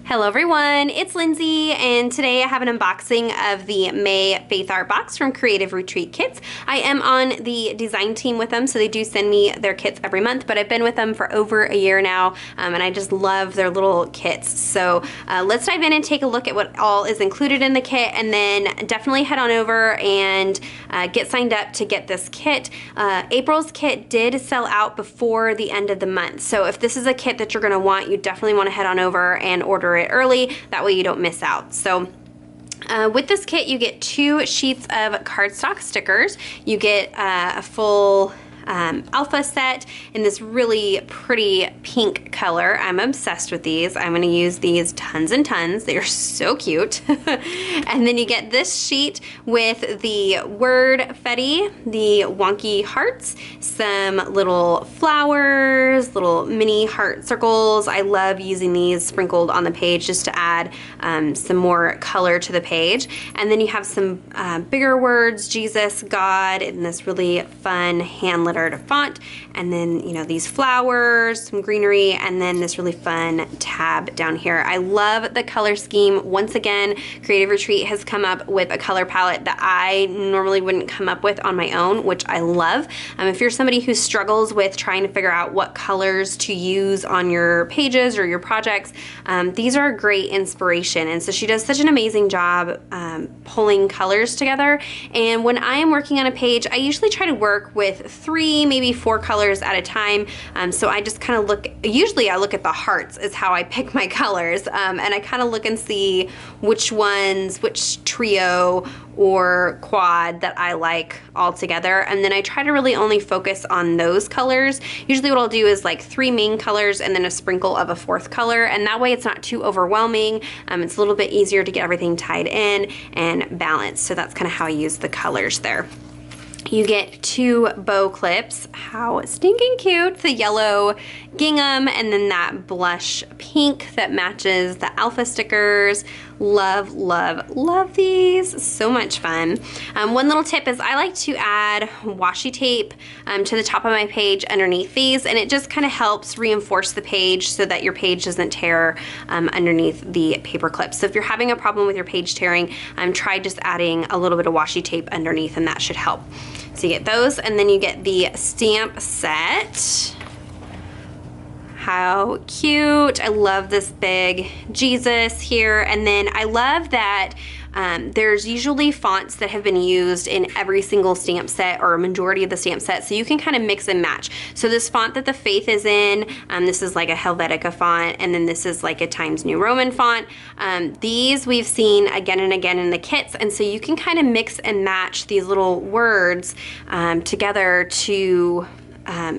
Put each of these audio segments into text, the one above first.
Hello everyone, it's Lindsay, and today I have an unboxing of the May Faith Art box from Creative Retreat Kits. I am on the design team with them, so they do send me their kits every month, but I've been with them for over a year now, and I just love their little kits. So let's dive in and take a look at what all is included in the kit, and then definitely head on over and get signed up to get this kit. April's kit did sell out before the end of the month, so if this is a kit that you're going to want, you definitely want to head on over and order it early. That way you don't miss out. So with this kit, you get 2 sheets of cardstock stickers. You get a full alpha set in this really pretty pink color. I'm obsessed with these. I'm going to use these tons and tons. They are so cute. And then you get this sheet with the word Fetty, the wonky hearts, some little flowers, little mini heart circles. I love using these sprinkled on the page just to add some more color to the page. And then you have some bigger words, Jesus, God, in this really fun hand lettered font, and then these flowers, some greenery, and then this really fun tab down here. I love the color scheme. Once again, Creative Retreat has come up with a color palette that I normally wouldn't come up with on my own, which I love. If you're somebody who struggles with trying to figure out what colors to use on your pages or your projects, these are a great inspiration. And so she does such an amazing job pulling colors together. And when I am working on a page, I usually try to work with 3, maybe 4 colors at a time. So I just kind of usually I look at the hearts is how I pick my colors. And I kind of look and see which ones, which trio or quad that I like all together. And then I try to really only focus on those colors. Usually what I'll do is like 3 main colors and then a sprinkle of a 4th color. And that way it's not too overwhelming. It's a little bit easier to get everything tied in and balanced. So that's kind of how I use the colors there. You get 2 bow clips. How stinking cute. The yellow gingham and then that blush pink that matches the alpha stickers. Love, love, love these. So much fun. One little tip is I like to add washi tape to the top of my page underneath these, and it just kind of helps reinforce the page so that your page doesn't tear underneath the paper clips. So if you're having a problem with your page tearing, try just adding a little bit of washi tape underneath and that should help. So you get those, and then you get the stamp set. How cute. I love this big Jesus here. And then I love that there's usually fonts that have been used in every single stamp set or a majority of the stamp set, so you can kind of mix and match. So this font that the Faith is in, this is like a Helvetica font, and then this is like a Times New Roman font. These we've seen again and again in the kits, and so you can kind of mix and match these little words together to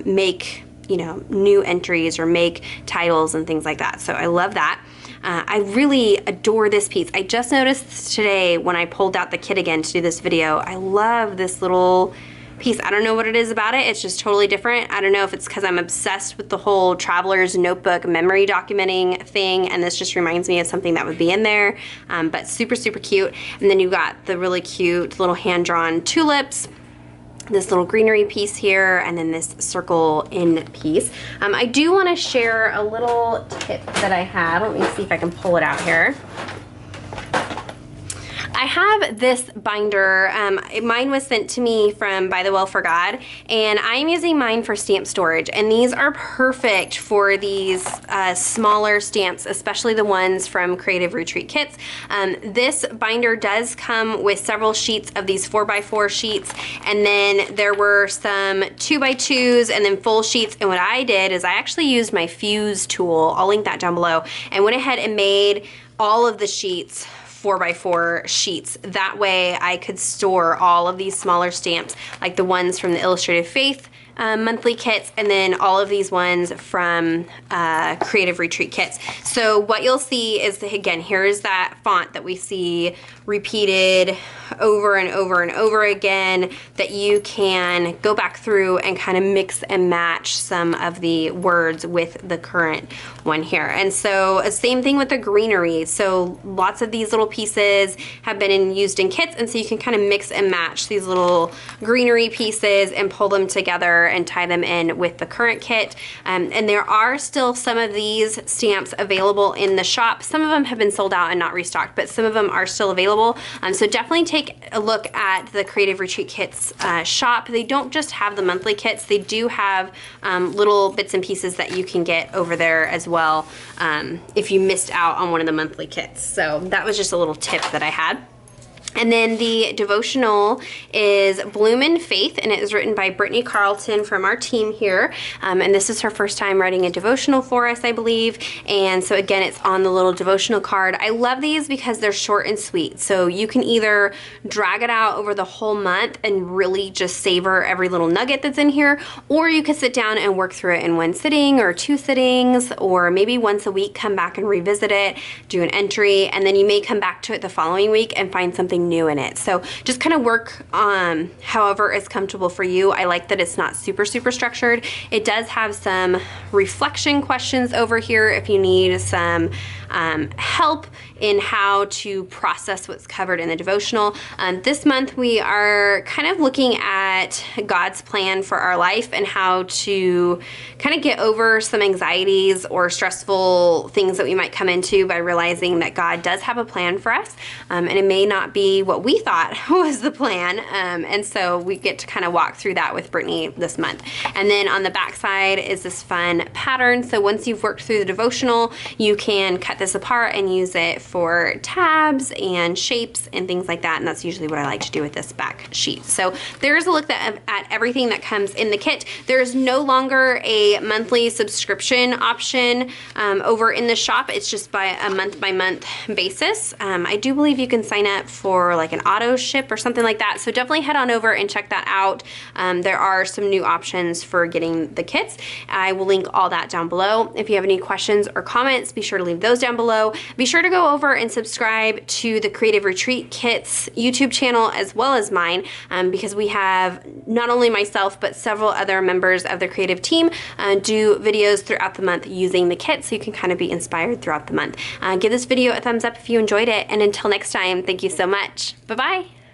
make new entries or make titles and things like that. So I love that. I really adore this piece. I just noticed this today when I pulled out the kit again to do this video. I love this little piece. I don't know what it is about it. It's just totally different. I don't know if it's because I'm obsessed with the whole traveler's notebook memory documenting thing, and this just reminds me of something that would be in there, but super, super cute. And then you've got the really cute little hand-drawn tulips, this little greenery piece here, and then this circle in piece. I do want to share a little tip that I had. Let me see if I can pull it out here. I have this binder. Mine was sent to me from By the Well for God, and I'm using mine for stamp storage, and these are perfect for these smaller stamps, especially the ones from Creative Retreat Kits. This binder does come with several sheets of these 4x4 sheets, and then there were some 2x2s and then full sheets, and what I did is I actually used my fuse tool, I'll link that down below, and went ahead and made all of the sheets 4x4 sheets. That way I could store all of these smaller stamps, like the ones from the Illustrated Faith monthly kits, and then all of these ones from Creative Retreat Kits. So what you'll see is, again, here's that font that we see repeated over and over and over again, that you can go back through and kind of mix and match some of the words with the current one here. And so same thing with the greenery. So lots of these little pieces have been used in kits, and so you can kind of mix and match these little greenery pieces and pull them together and tie them in with the current kit. And there are still some of these stamps available in the shop. Some of them have been sold out and not restocked, but some of them are still available. So definitely take a look at the Creative Retreat Kits shop. They don't just have the monthly kits, they do have little bits and pieces that you can get over there as well if you missed out on one of the monthly kits. So that was just a little tip that I had. And then the devotional is Bloom in Faith, and it is written by Brittany Carlton from our team here. And this is her first time writing a devotional for us, I believe. And so again, it's on the little devotional card. I love these because they're short and sweet. So you can either drag it out over the whole month and really just savor every little nugget that's in here, or you could sit down and work through it in one sitting or two sittings, or maybe once a week, come back and revisit it, do an entry, and then you may come back to it the following week and find something new in it. So just kind of work on however is comfortable for you. I like that it's not super structured. It does have some reflection questions over here if you need some help in how to process what's covered in the devotional. This month we are kind of looking at God's plan for our life and how to kind of get over some anxieties or stressful things that we might come into by realizing that God does have a plan for us, and it may not be what we thought was the plan, and so we get to kind of walk through that with Brittany this month. And then on the back side is this fun pattern. So once you've worked through the devotional, you can cut this apart and use it for tabs and shapes and things like that, and that's usually what I like to do with this back sheet. So there's a look at everything that comes in the kit. There is no longer a monthly subscription option over in the shop. It's just by a month-by-month basis. I do believe you can sign up for like an auto ship or something like that, so definitely head on over and check that out. There are some new options for getting the kits. I will link all that down below. If you have any questions or comments, be sure to leave those down below. Be sure to go over and subscribe to the Creative Retreat Kits YouTube channel as well as mine, because we have not only myself but several other members of the creative team do videos throughout the month using the kit, so you can kind of be inspired throughout the month. Give this video a thumbs up if you enjoyed it, and until next time, thank you so much. Bye-bye.